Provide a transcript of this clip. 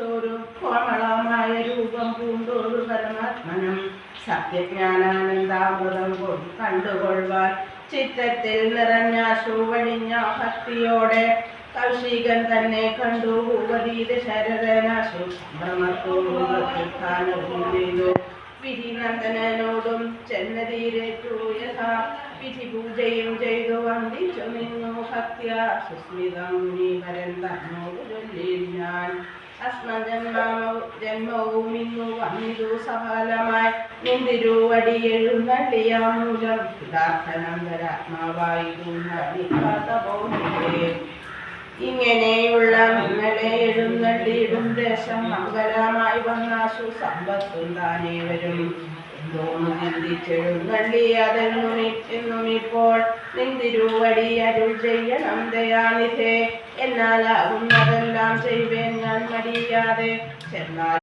ഒരു കോമളമായ രൂപം പൂണ്ടൊരു പരമാത്മനം സത്യജ്ഞാനാനന്ദാമൃതം കണ്ടുകൊള്ളുവാൻ ചിത്തത്തിൽ നിറഞ്ഞ ശൂവണിഞ്ഞ ഭക്തിയോടെ കൗശികൻ തന്നെ കണ്ടു ഭൂപതീത ശരദനാശു ചെയ്തു വിധിനന്ദനോടും ചെന്നതീരേറ്റു യഥാ വിധി പൂജയും ചെയ്തു വന്ദിച്ചു നിന്നു ഭക്ത്യ സുസ്മിതം മുനീവരൻ തന്നോട് ചൊല്ലിൽ ഞാൻ ജന്മവും ഇന്നു വന്നിരു സഫലമായി നിന്തിരുവടി എഴുന്നള്ളിയ മൂലം ഹിതാർത്ഥനന്തരാത്മാവായി ഇങ്ങനെയുള്ള നിങ്ങളെ എഴുന്നള്ളിയിടും ദേശം മംഗലമായി വന്നാശു സമ്പത്തും താനേ വരും എന്തോന്നു ചിന്തിച്ചെഴുന്നള്ളി അതെന്നും ഇപ്പോൾ നിന്തിരുവടി അരുൾ ചെയ്യണം ദയാനിധേ എന്നാലാകുന്നതെല്ലാം ചെയ്യുവേൻ ഞാൻ മടിയാതെ ചെന്നാൽ